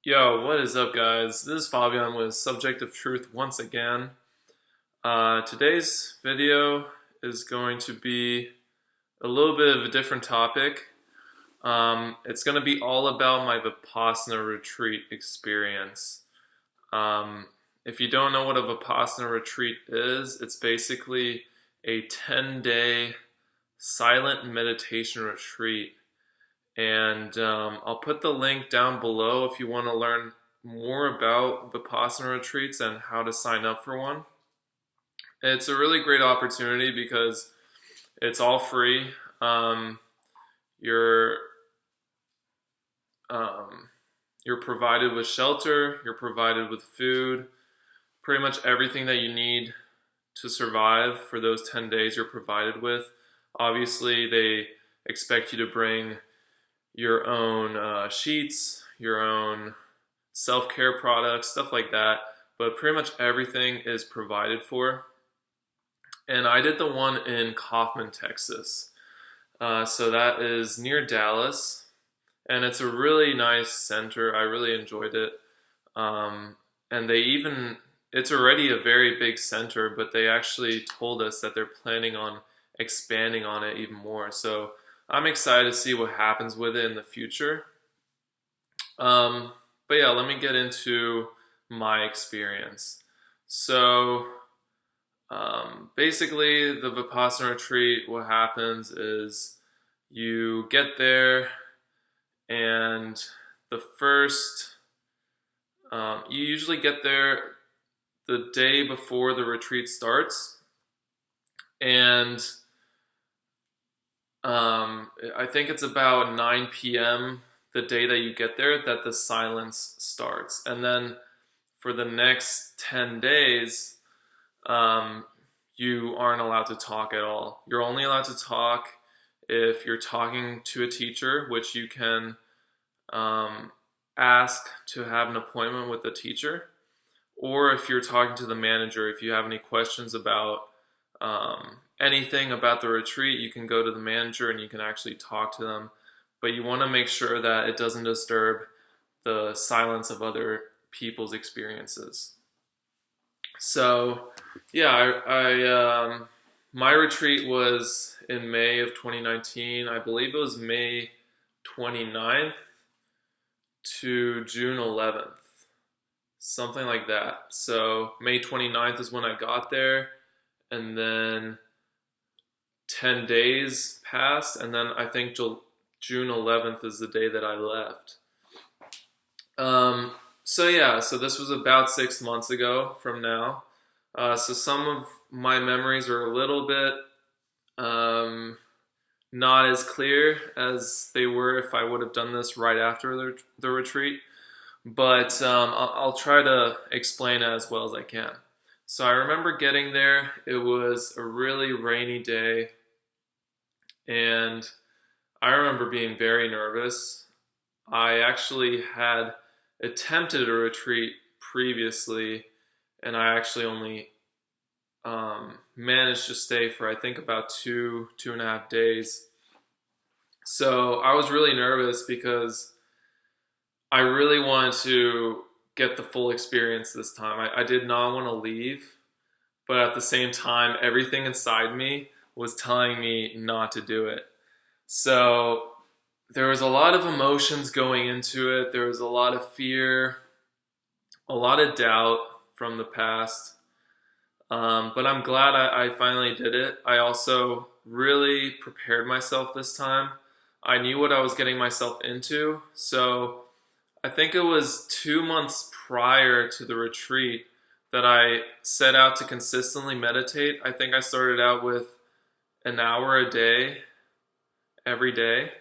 Yo, what is up, guys? This is Fabian with Subject of Truth once again. Today's video is going to be a little bit of a different topic. It's going to be all about my Vipassana retreat experience. If you don't know what a Vipassana retreat is, it's basically a 10-day silent meditation retreat. And I'll put the link down below if you want to learn more about Vipassana retreats and how to sign up for one. It's a really great opportunity because it's all free. You're you're provided with shelter, you're provided with food, pretty much everything that you need to survive for those 10 days you're provided with. Obviously, they expect you to bring your own sheets, your own self-care products, stuff like that. But pretty much everything is provided for. And I did the one in Kaufman, Texas. So that is near Dallas. And it's a really nice center. I really enjoyed it. And it's already a very big center, but they actually told us that they're planning on expanding on it even more. So I'm excited to see what happens with it in the future. But yeah, let me get into my experience. So basically, the Vipassana retreat, what happens is you get there, and you usually get there the day before the retreat starts, and I think it's about 9 p.m. the day that you get there that the silence starts. And then for the next 10 days, you aren't allowed to talk at all. You're only allowed to talk if you're talking to a teacher, which you can ask to have an appointment with the teacher, or if you're talking to the manager. If you have any questions about anything about the retreat, you can go to the manager and you can actually talk to them. But you want to make sure that it doesn't disturb the silence of other people's experiences. So, yeah, my retreat was in May of 2019. I believe it was May 29th to June 11th, something like that. So May 29th is when I got there, and then 10 days passed, and then I think June 11th is the day that I left. So this was about 6 months ago from now. So some of my memories are a little bit not as clear as they were if I would have done this right after the retreat. But I'll try to explain it as well as I can. So I remember getting there. It was a really rainy day, and I remember being very nervous. I actually had attempted a retreat previously, and I actually only managed to stay for, I think, about 2.5 days. So I was really nervous because I really wanted to get the full experience this time. I did not want to leave, but at the same time, everything inside me was telling me not to do it. So there was a lot of emotions going into it. There was a lot of fear, a lot of doubt from the past. But I'm glad I finally did it. I also really prepared myself this time. I knew what I was getting myself into. So I think it was 2 months prior to the retreat that I set out to consistently meditate. I think I started out with an hour a day, every day.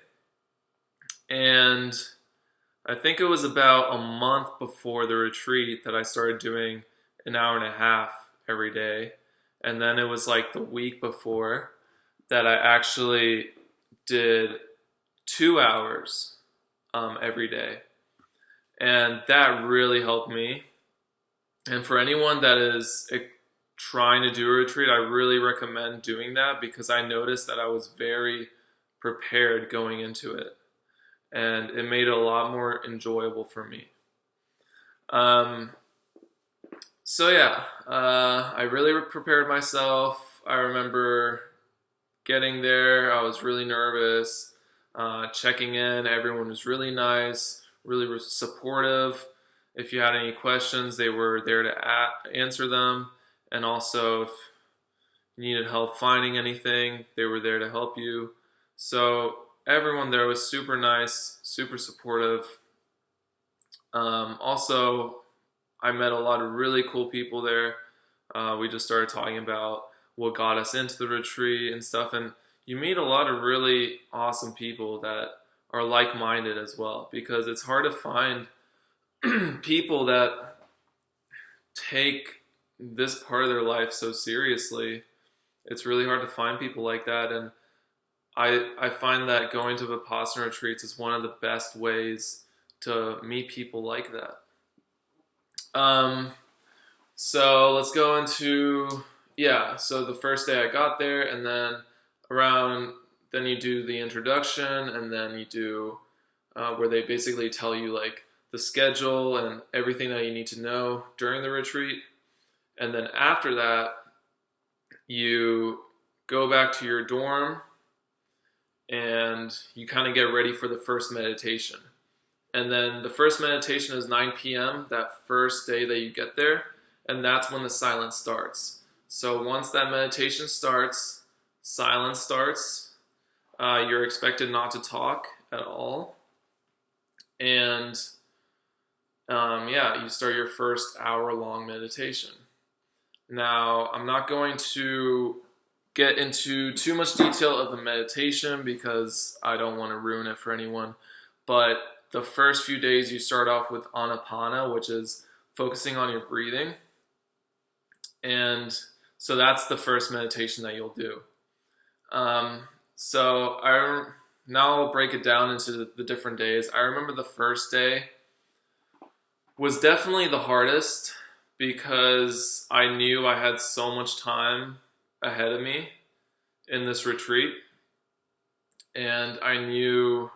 And I think it was about a month before the retreat that I started doing an hour and a half every day. And then it was like the week before that I actually did 2 hours every day. And that really helped me. And for anyone that is trying to do a retreat, I really recommend doing that because I noticed that I was very prepared going into it. And it made it a lot more enjoyable for me. Um, so yeah, I really prepared myself. I remember getting there, I was really nervous. Checking in, everyone was really nice, really supportive. If you had any questions, they were there to answer them. And also, if you needed help finding anything, they were there to help you. So everyone there was super nice, super supportive. Also, I met a lot of really cool people there. We just started talking about what got us into the retreat and stuff. And you meet a lot of really awesome people that are like minded as well, because it's hard to find people that take this part of their life so seriously. It's really hard to find people like that. And I find that going to Vipassana retreats is one of the best ways to meet people like that. Um, so let's go into, yeah, so the first day I got there, and then then you do the introduction, and then you do where they basically tell you like the schedule and everything that you need to know during the retreat. And then after that, you go back to your dorm and you kind of get ready for the first meditation. And then the first meditation is 9 p.m. that first day that you get there, and that's when the silence starts. So once that meditation starts, silence starts. You're expected not to talk at all. And yeah, you start your first hour-long meditation. Now, I'm not going to get into too much detail of the meditation because I don't want to ruin it for anyone. But the first few days you start off with Anapana, which is focusing on your breathing. And so that's the first meditation that you'll do. Now I'll break it down into the different days. I remember the first day was definitely the hardest because I knew I had so much time ahead of me in this retreat. And I knew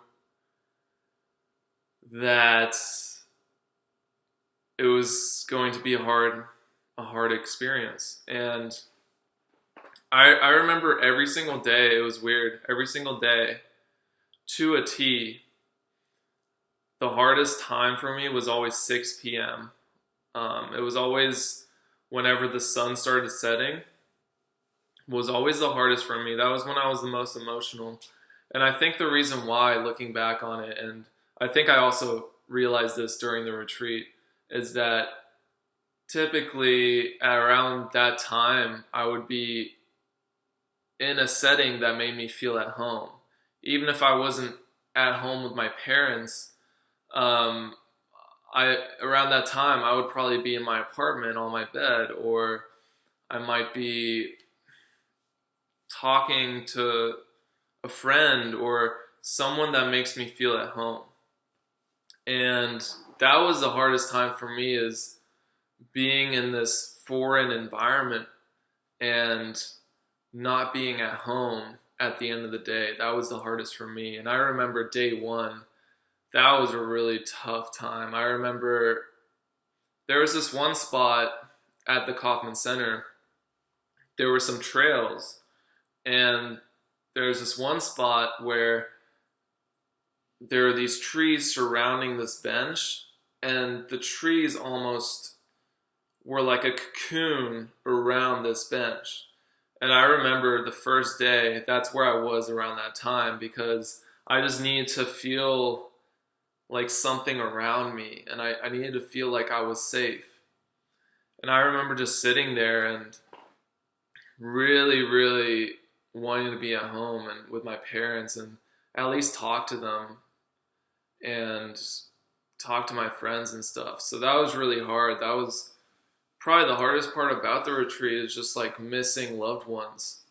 that it was going to be a hard experience. And I remember every single day, it was weird, every single day to a T, the hardest time for me was always 6 p.m. It was always whenever the sun started setting was always the hardest for me. That was when I was the most emotional. And I think the reason why, looking back on it, and I think I also realized this during the retreat, is that typically at around that time, I would be in a setting that made me feel at home. Even if I wasn't at home with my parents, around that time I would probably be in my apartment on my bed, or I might be talking to a friend or someone that makes me feel at home. And that was the hardest time for me, is being in this foreign environment and not being at home at the end of the day. That was the hardest for me. And I remember day one, that was a really tough time. I remember there was this one spot at the Kaufman Center. There were some trails, and there was this one spot where there are these trees surrounding this bench, and the trees almost were like a cocoon around this bench. And I remember the first day, that's where I was around that time, because I just needed to feel like something around me, and I needed to feel like I was safe. And I remember just sitting there and really, really wanting to be at home and with my parents and at least talk to them and talk to my friends and stuff. So that was really hard. That was probably the hardest part about the retreat, is just like missing loved ones.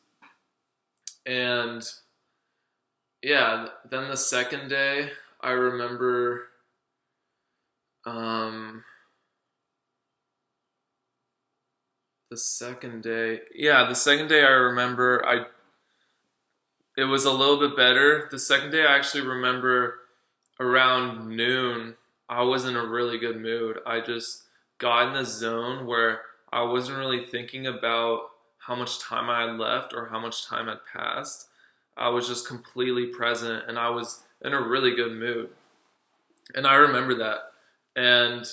And yeah, then the second day, I remember the second day I remember it was a little bit better. The second day I actually remember around noon I was in a really good mood. I just got in this zone where I wasn't really thinking about how much time I had left or how much time had passed. I was just completely present and I was in a really good mood. And I remember that. And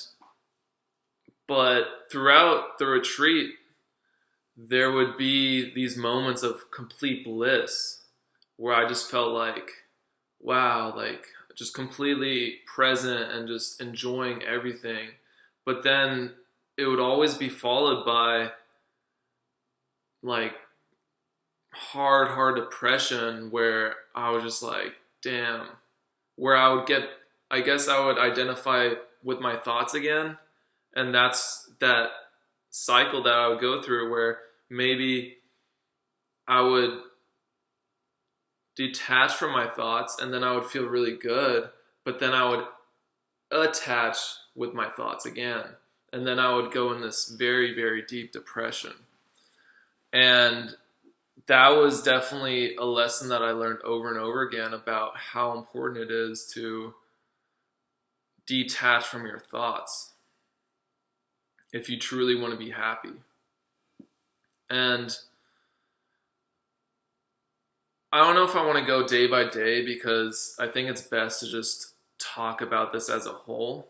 but throughout the retreat, there would be these moments of complete bliss where I just felt like, wow, like just completely present and just enjoying everything. But then it would always be followed by like hard depression where I was just like, damn, where I would get, I guess I would identify with my thoughts again. And that's that cycle that I would go through where maybe I would detach from my thoughts and then I would feel really good, but then I would attach with my thoughts again. And then I would go in this very deep depression. And that was definitely a lesson that I learned over and over again about how important it is to detach from your thoughts if you truly want to be happy. And I don't know if I want to go day by day because I think it's best to just talk about this as a whole.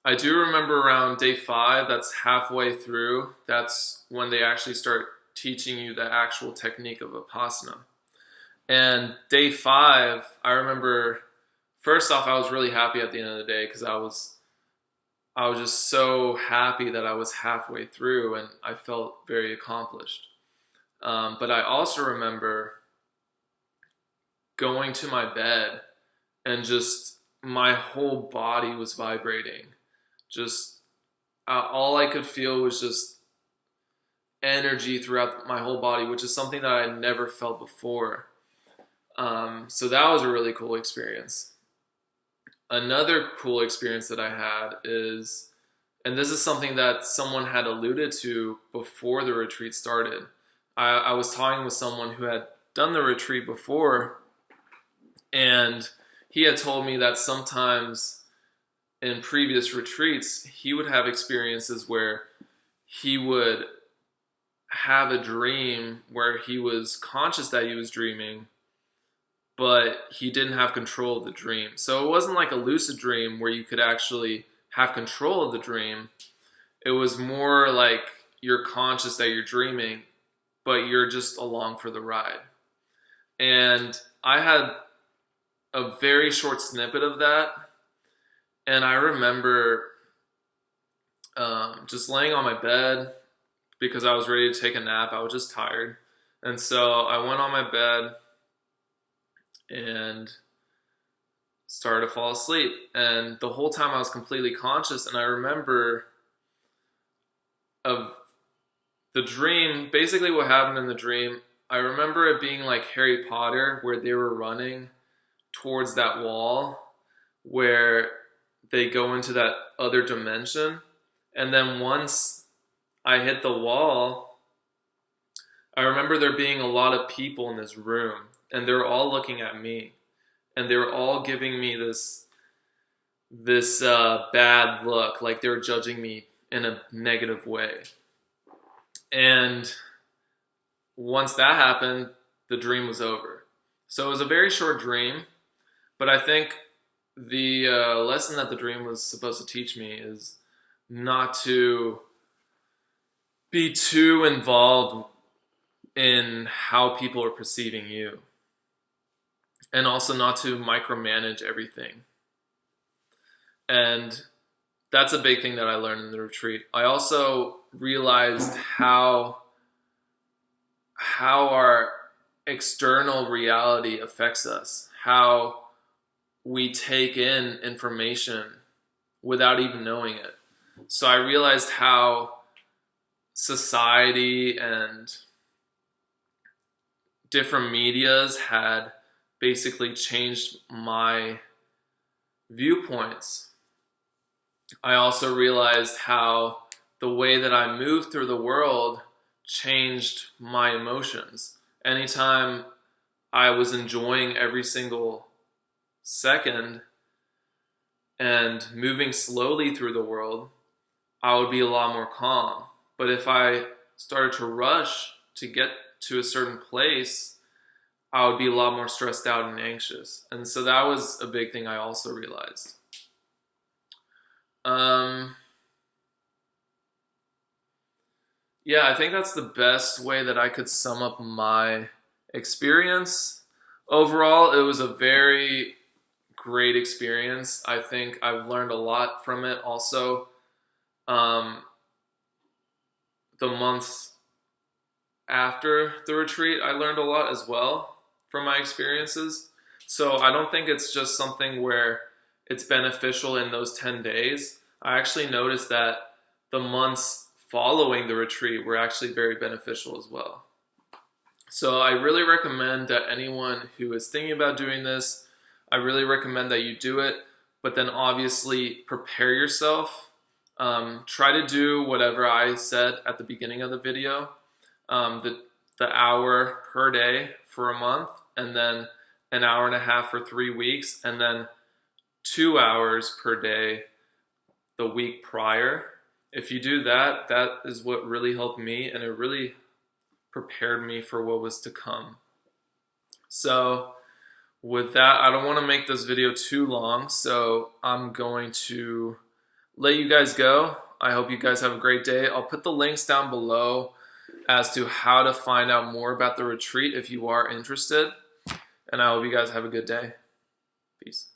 I do remember around day 5, that's halfway through, that's when they actually start teaching you the actual technique of Vipassana. And day 5, I remember, first off, I was really happy at the end of the day because I was just so happy that I was halfway through and I felt very accomplished. But I also remember going to my bed and just my whole body was vibrating. Just all I could feel was just energy throughout my whole body, which is something that I had never felt before. So that was a really cool experience. Another cool experience that I had is, and this is something that someone had alluded to before the retreat started. I was talking with someone who had done the retreat before, and he had told me that sometimes in previous retreats, he would have experiences where he would have a dream where he was conscious that he was dreaming, but he didn't have control of the dream. So it wasn't like a lucid dream where you could actually have control of the dream. It was more like you're conscious that you're dreaming, but you're just along for the ride. And I had a very short snippet of that. And I remember just laying on my bed because I was ready to take a nap. I was just tired. And so I went on my bed and started to fall asleep. And the whole time I was completely conscious. And I remember of the dream, basically what happened in the dream, I remember it being like Harry Potter where they were running towards that wall where they go into that other dimension. And then once I hit the wall, I remember there being a lot of people in this room and they're all looking at me and they were all giving me this bad look, like they were judging me in a negative way. And once that happened, the dream was over. So it was a very short dream, but I think the lesson that the dream was supposed to teach me is not to be too involved in how people are perceiving you, and also not to micromanage everything. And that's a big thing that I learned in the retreat. I also realized how our external reality affects us, how we take in information without even knowing it. So I realized how society and different medias had basically changed my viewpoints. I also realized how the way that I moved through the world changed my emotions. Anytime I was enjoying every single Second, and moving slowly through the world, I would be a lot more calm. But if I started to rush to get to a certain place, I would be a lot more stressed out and anxious. And so that was a big thing I also realized. Yeah, I think that's the best way that I could sum up my experience. Overall, it was a very great experience. I think I've learned a lot from it. Also, um, the months after the retreat, I learned a lot as well from my experiences. So I don't think it's just something where it's beneficial in those 10 days. I actually noticed that the months following the retreat were actually very beneficial as well. So I really recommend that anyone who is thinking about doing this, I really recommend that you do it, but then obviously prepare yourself. Try to do whatever I said at the beginning of the video, the hour per day for a month, and then an hour and a half for 3 weeks, and then 2 hours per day the week prior. If you do that, that is what really helped me, and it really prepared me for what was to come. So with that, I don't want to make this video too long, so I'm going to let you guys go. I hope you guys have a great day. I'll put the links down below as to how to find out more about the retreat if you are interested. And I hope you guys have a good day. Peace.